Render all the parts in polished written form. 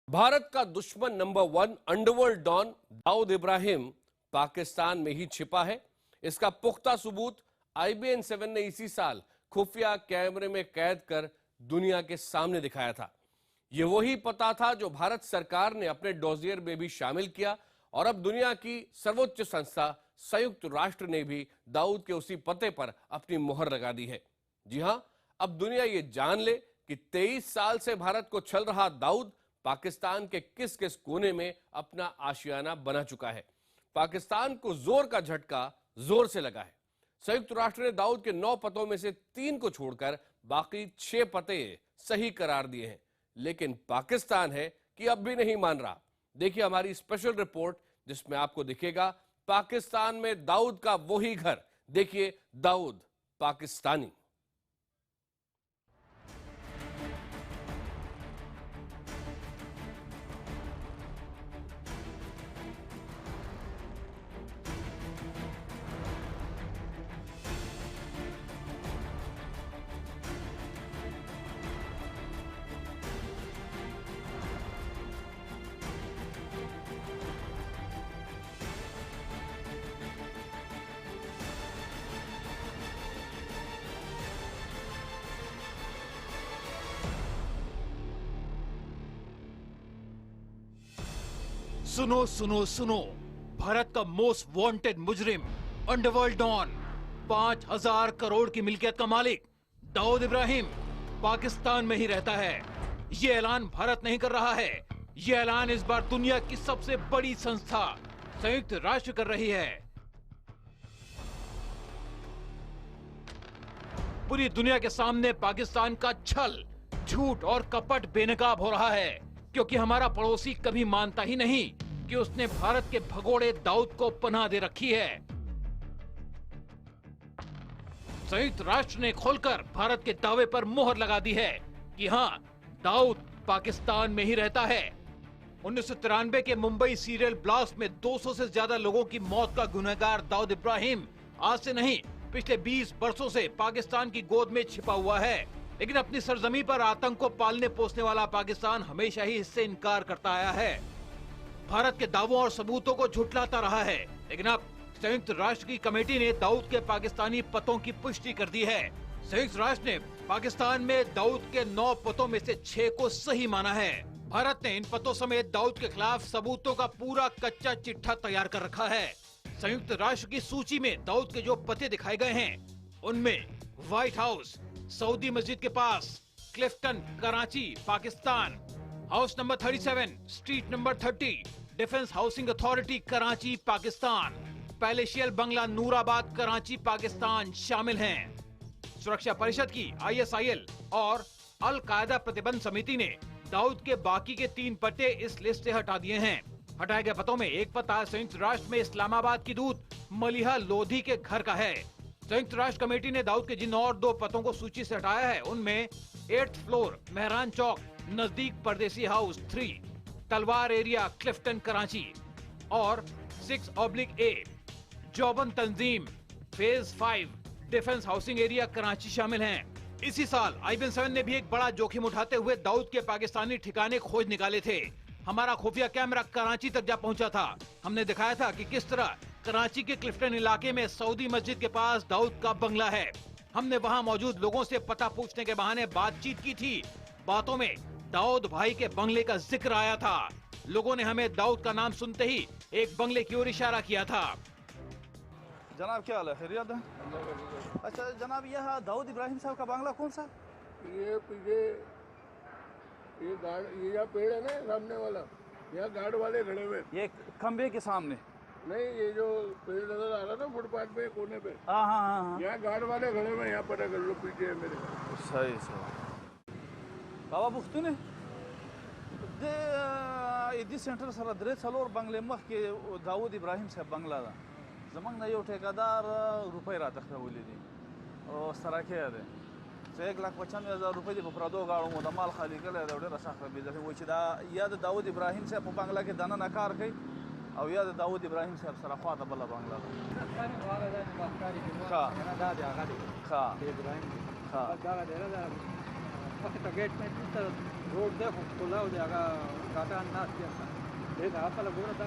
भारत का दुश्मन number 1 underworld don Dawood Ibrahim Pakistan में ही छिपा है। इसका पुख्ता सबूत IBN-7 ने इसी साल खुफिया कैमरे में कैद कर दुनिया के सामने दिखाया था। यह वही पता था जो भारत सरकार ने अपने डोजियर में भी शामिल किया और अब दुनिया की सर्वोच्च संस्था संयुक्त राष्ट्र ने भी दाऊद के उसी पते पर अपनी मोहर लगा दी है। जी हां, अब दुनिया ये जान ले कि 23 साल से भारत को छल रहा दाऊद पाकिस्तान के किस किस कोने में अपना आशियाना बना चुका है। पाकिस्तान को जोर का झटका जोर से लगा है। संयुक्त राष्ट्र ने दाऊद के 9 पतों में से 3 को छोड़कर बाकी 6 पते सही करार दिए हैं, लेकिन पाकिस्तान है कि अब भी नहीं मान रहा। देखिए हमारी स्पेशल रिपोर्ट जिसमें आपको दिखेगा पाकिस्तान में दाऊद का वही घर। देखिए दाऊद पाकिस्तानी। सुनो सुनो सुनो, भारत का मोस्ट वांटेड मुजरिम, अंडरवर्ल्ड डॉन, 5,000 करोड़ की मिल्कियत का मालिक दाऊद इब्राहिम पाकिस्तान में ही रहता है। ये ऐलान भारत नहीं कर रहा है, ये ऐलान इस बार दुनिया की सबसे बड़ी संस्था संयुक्त राष्ट्र कर रही है। पूरी दुनिया के सामने पाकिस्तान का छल, झूठ और कपट बेनकाब हो रहा है, क्योंकि हमारा पड़ोसी कभी मानता ही नहीं कि उसने भारत के भगोड़े दाऊद को पनाह दे रखी है। संयुक्त राष्ट्र ने खोलकर भारत के दावे पर मोहर लगा दी है कि हां, दाऊद पाकिस्तान में ही रहता है। 1993 के मुंबई सीरियल ब्लास्ट में 200 से ज्यादा लोगों की मौत का गुनहगार दाऊद इब्राहिम आज से नहीं, पिछले 20 वर्षों से पाकिस्तान की गोद में छिपा हुआ है। लेकिन अपनी सरजमी पर आतंक को पालने पोसने वाला पाकिस्तान हमेशा ही इससे इनकार करता आया है, भारत के दावों और सबूतों को झुठलाता रहा है। लेकिन अब संयुक्त राष्ट्र की कमेटी ने दाऊद के पाकिस्तानी पतों की पुष्टि कर दी है। संयुक्त राष्ट्र ने पाकिस्तान में दाऊद के 9 पतों में से 6 को सही माना है। भारत ने इन पतों समेत दाऊद के खिलाफ सबूतों का पूरा कच्चा चिट्ठा तैयार कर रखा है। संयुक्त राष्ट्र की सूची में दाऊद के जो पते दिखाए गए हैं उनमें व्हाइट हाउस, सऊदी मस्जिद के पास, Clifton, Karachi, Pakistan, house number 37, street number 30, defence housing authority, Karachi, Pakistan, palatial बंगला, नूराबाद, कराची, पाकिस्तान शामिल हैं। सुरक्षा परिषद की ISIL और अल कायदा प्रतिबंध समिति ने दाऊद के बाकी के 3 पते इस लिस्ट से हटा दिए हैं। हटाए गए पतों में एक पता संयुक्त राष्ट्र में इस्लामाबाद की दूत मलिहा लोधी के घर का है। संयुक्त राष्ट्र कमेटी ने दाऊद के जिन और 2 पतों को सूची से हटाया है उनमें 8th फ्लोर, मेहरान चौक नजदीक, परदेसी हाउस 3, तलवार एरिया, क्लिफ्टन, कराची और 6/A Jauban Tanzeem, phase 5, defence housing area, Karachi शामिल हैं। इसी साल IBN-7 ने भी एक बड़ा जोखिम उठाते हुए दाऊद के पाकिस्तानी ठिकाने खोज निकाले थे। हमारा खुफिया कैमरा कराची तक जा पहुंचा था। हमने दिखाया था कि किस तरह कराची के क्लिफ्टन इलाके में सऊदी मस्जिद के पास दाऊद का बंगला है। हमने वहां मौजूद लोगों से पता पूछने के बहाने बातचीत की थी। बातों में दाऊद भाई के बंगले का जिक्र आया था। लोगों ने हमें दाऊद का नाम सुनते ही एक बंगले की ओर इशारा किया था। जनाब क्या हाल है, खैरियत है? अच्छा जनाब, यह दाऊद इब्राहिम साहब का बंगला कौन सा? ये पीछे ये गार्ड, ये यहाँ पेड़ है ना सामने वाला, यहाँ गार्ड वाले खड़े हुए। ये खंबे के सामने? नहीं, ये जो पेड़ नजर आ रहा ना फुटपाथ पे कोने पे, हाँ हाँ हाँ, यहाँ गार्ड वाले खड़े हुए। यहाँ पता कर लो, पीछे है मेरे। सही सही। बाबा पुख्तूने दे इदी सेंटर सर 3 बंगले मख के दाऊद इब्राहिम साहब बंगला दा जमंग यो ठेकेदार रुपये रात खरवली दी और सराखे दे 1,95,000 रुपये दी बपरादो गाड़ो मोदा माल खाली कर दे उड़े रसा खरबी दे वो चिदा याद दाऊद इब्राहिम साहब बंगला के दाना नकार कई और याद दाऊद इब्राहिम साहब सरा ख्वाता बल्ला बंगला खा खा इब्राहिम खा फक्त गेट में इधर रोड देखो खुला हो जाएगा काटा अंदाज किया था देखा आप लोग बोला था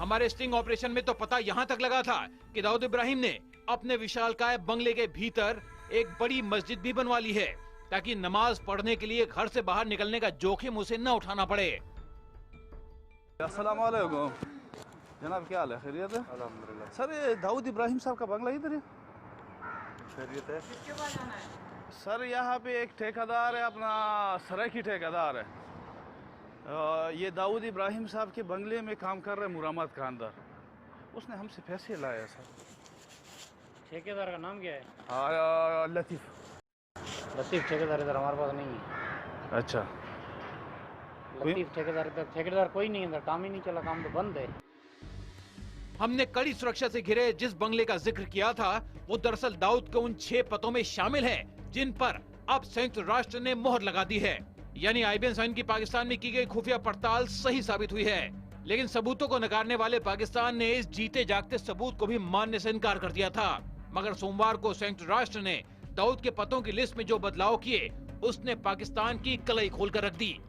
हमारे स्टिंग ऑपरेशन में तो पता यहाँ तक लगा था कि दाऊद इब्राहिम ने अपने विशालकाय बंगले के भीतर एक बड़ी मस्जिद भी बनवा ली है ताकि नमाज पढ़ने के लिए घर से बाहर निकलने का जोखिम उसे न उठाना पड़े। अस्सलाम वालेकुम जनाब, क्या हाल है? खैरियत है? अल्हम्दुलिल्लाह। सर ये दाऊद इब्राहिम साहब का बंगला इधर है? खैरियत है? सर यहाँ पे एक ठेकेदार है, अपना सराइकी ठेकेदार है। ये दाऊद इब्राहिम साहब के बंगले में काम कर रहे हैं मुरामत का अंदर। उसने हमसे पैसे लाए सर। ठेकेदार का नाम क्या है? लतीफ़। लतीफ़ ठेकेदार इधर हमारे पास नहीं है। अच्छा, लतीफ़ ठेकेदार कोई नहीं है, काम ही नहीं चला, काम तो बंद है। हमने कड़ी सुरक्षा से घिरे जिस बंगले का जिक्र किया था वो दरअसल दाऊद के उन 6 पतों में शामिल है जिन पर अब संयुक्त राष्ट्र ने मोहर लगा दी है। यानी IBN साइन की पाकिस्तान में की गई खुफिया पड़ताल सही साबित हुई है, लेकिन सबूतों को नकारने वाले पाकिस्तान ने इस जीते जागते सबूत को भी मानने से इनकार कर दिया था। मगर सोमवार को संयुक्त राष्ट्र ने दाऊद के पतों की लिस्ट में जो बदलाव किए उसने पाकिस्तान की कलई खोलकर रख दी।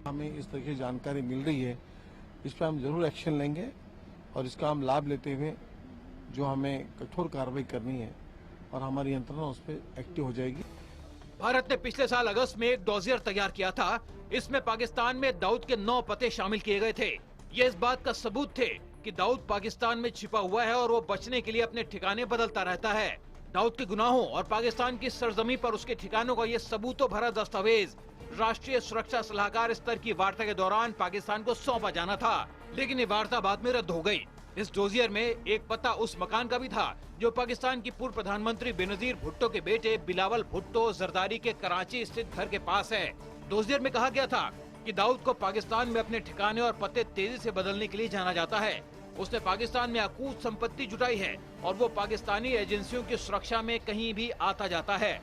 हमें इस तरह की जानकारी मिल रही है, इस पर हम जरूर एक्शन लेंगे और इसका हम लाभ लेते हुए जो हमें कठोर कार्रवाई करनी है और हमारी यंत्रणा उस पर एक्टिव हो जाएगी। भारत ने पिछले साल अगस्त में एक डॉसियर तैयार किया था। इसमें पाकिस्तान में दाऊद के 9 पते शामिल किए गए थे। ये इस बात का सबूत थे कि दाऊद पाकिस्तान में छिपा हुआ है और वो बचने के लिए अपने ठिकाने बदलता रहता है। दाऊद के गुनाहों और पाकिस्तान की सरजमी पर उसके ठिकानों का ये सबूतों भरा दस्तावेज राष्ट्रीय सुरक्षा सलाहकार स्तर की वार्ता के दौरान पाकिस्तान को सौंपा जाना था, लेकिन ये वार्ता बाद में रद्द हो गई। इस डोजियर में एक पता उस मकान का भी था जो पाकिस्तान की पूर्व प्रधानमंत्री बेनजीर भुट्टो के बेटे बिलावल भुट्टो जरदारी के कराची स्थित घर के पास है। डोजियर में कहा गया था कि दाऊद को पाकिस्तान में अपने ठिकाने और पते तेजी से बदलने के लिए जाना जाता है। उसने पाकिस्तान में अकूत संपत्ति जुटाई है और वो पाकिस्तानी एजेंसियों की सुरक्षा में कहीं भी आता जाता है।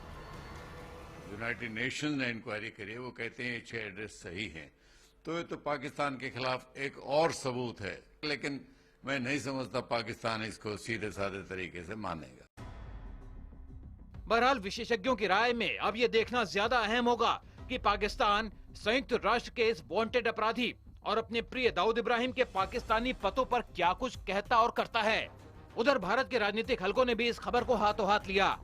यूनाइटेड नेशंस ने इंक्वायरी करी है, वो कहते हैं 6 एड्रेस सही हैं, तो ये तो पाकिस्तान के खिलाफ एक और सबूत है, लेकिन मैं नहीं समझता पाकिस्तान इसको सीधे साधे तरीके से मानेगा। बहरहाल विशेषज्ञों की राय में अब ये देखना ज्यादा अहम होगा कि पाकिस्तान संयुक्त राष्ट्र के इस वांटेड अपराधी और अपने प्रिय दाऊद इब्राहिम के पाकिस्तानी पतों पर क्या कुछ कहता और करता है। उधर भारत के राजनीतिक हलकों ने भी इस खबर को हाथों हाथ लिया।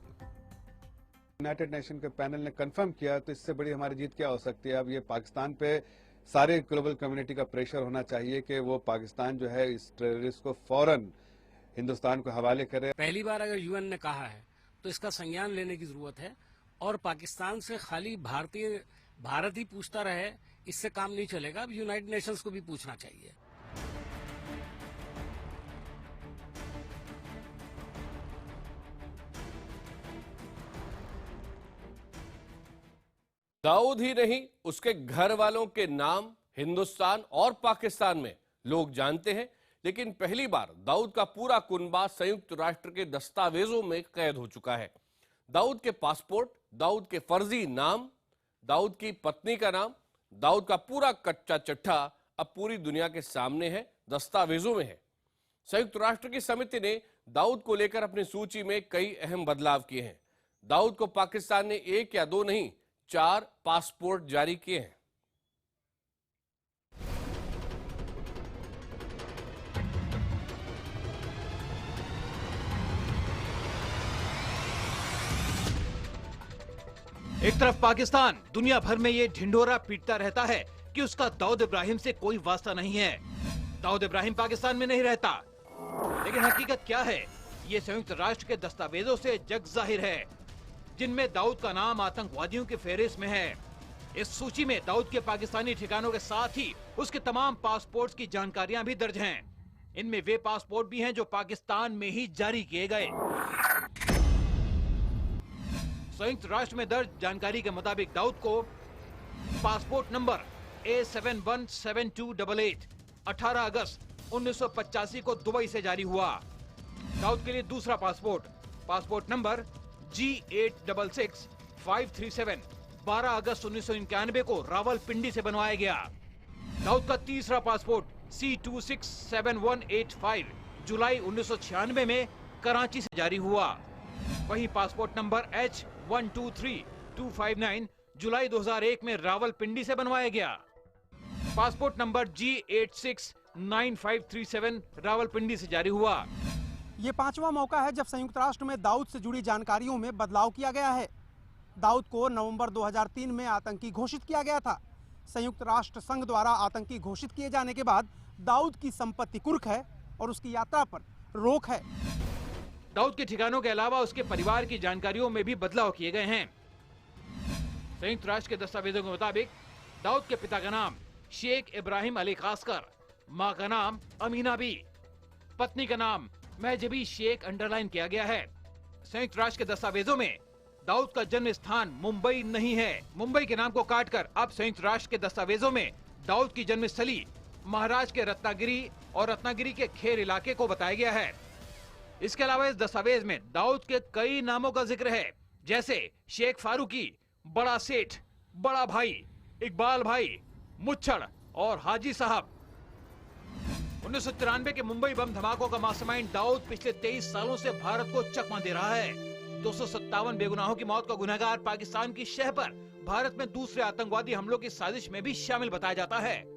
यूनाइटेड नेशन के पैनल ने कंफर्म किया तो इससे बड़ी हमारी जीत क्या हो सकती है। अब ये पाकिस्तान पे सारे ग्लोबल कम्युनिटी का प्रेशर होना चाहिए कि वो पाकिस्तान जो है इस टेररिस्ट को फौरन हिंदुस्तान को हवाले करे। पहली बार अगर यूएन ने कहा है तो इसका संज्ञान लेने की जरूरत है और पाकिस्तान से खाली भारत ही पूछता रहे इससे काम नहीं चलेगा। अब यूनाइटेड नेशंस को भी पूछना चाहिए। दाऊद ही नहीं, उसके घर वालों के नाम हिंदुस्तान और पाकिस्तान में लोग जानते हैं, लेकिन पहली बार दाऊद का पूरा कुनबा संयुक्त राष्ट्र के दस्तावेजों में कैद हो चुका है। दाऊद के पासपोर्ट, दाऊद के फर्जी नाम, दाऊद की पत्नी का नाम, दाऊद का पूरा कच्चा चिट्ठा अब पूरी दुनिया के सामने है, दस्तावेजों में है। संयुक्त राष्ट्र की समिति ने दाऊद को लेकर अपनी सूची में कई अहम बदलाव किए हैं। दाऊद को पाकिस्तान ने 1 या 2 नहीं 4 पासपोर्ट जारी किए हैं। एक तरफ पाकिस्तान दुनिया भर में ये ढिंढोरा पीटता रहता है कि उसका दाऊद इब्राहिम से कोई वास्ता नहीं है। दाऊद इब्राहिम पाकिस्तान में नहीं रहता, लेकिन हकीकत क्या है ये संयुक्त राष्ट्र के दस्तावेजों से जग जाहिर है, जिनमें दाऊद का नाम आतंकवादियों की फेहरिस्त में है। इस सूची में दाऊद के पाकिस्तानी ठिकानों के साथ ही उसके तमाम पासपोर्ट्स की जानकारियां भी दर्ज हैं। इनमें वे पासपोर्ट भी हैं जो पाकिस्तान में ही जारी किए गए। संयुक्त राष्ट्र में दर्ज जानकारी के मुताबिक दाऊद को पासपोर्ट नंबर A717288 18 अगस्त 1985 को दुबई से जारी हुआ। दाऊद के लिए दूसरा पासपोर्ट नंबर G866537 12 अगस्त 1991 को रावलपिंडी से बनवाया गया। दाऊद का तीसरा पासपोर्ट C267185 जुलाई 1996 में कराची से जारी हुआ। वहीं पासपोर्ट नंबर H123259 जुलाई 2001 में रावलपिंडी से बनवाया गया। पासपोर्ट नंबर G869537 रावलपिंडी से जारी हुआ। ये पांचवा मौका है जब संयुक्त राष्ट्र में दाऊद से जुड़ी जानकारियों में बदलाव किया गया है। दाऊद को नवंबर 2003 में आतंकी घोषित किया गया था। संयुक्त राष्ट्र संघ द्वारा आतंकी घोषित किए जाने के बाद दाऊद की संपत्ति कुर्क है और उसकी यात्रा पर रोक है। दाऊद के ठिकानों के अलावा उसके परिवार की जानकारियों में भी बदलाव किए गए हैं। संयुक्त राष्ट्र के दस्तावेजों के मुताबिक दाऊद के पिता का नाम शेख इब्राहिम अली खासकर, मां का नाम अमीना बी, पत्नी का नाम महजबी शेख अंडरलाइन किया गया है। संयुक्त राष्ट्र के दस्तावेजों में दाऊद का जन्म स्थान मुंबई नहीं है। मुंबई के नाम को काटकर अब संयुक्त राष्ट्र के दस्तावेजों में दाऊद की जन्मस्थली महाराष्ट्र के रत्नागिरी और रत्नागिरी के खेर इलाके को बताया गया है। इसके अलावा इस दस्तावेज में दाऊद के कई नामों का जिक्र है, जैसे शेख फारूकी, बड़ा सेठ, बड़ा भाई, इकबाल भाई, मुच्छड़ और हाजी साहब। 1993 के मुंबई बम धमाकों का मास्टरमाइंड दाऊद पिछले 23 सालों से भारत को चकमा दे रहा है। 257 बेगुनाहों की मौत का गुनहगार पाकिस्तान की शह पर भारत में दूसरे आतंकवादी हमलों की साजिश में भी शामिल बताया जाता है।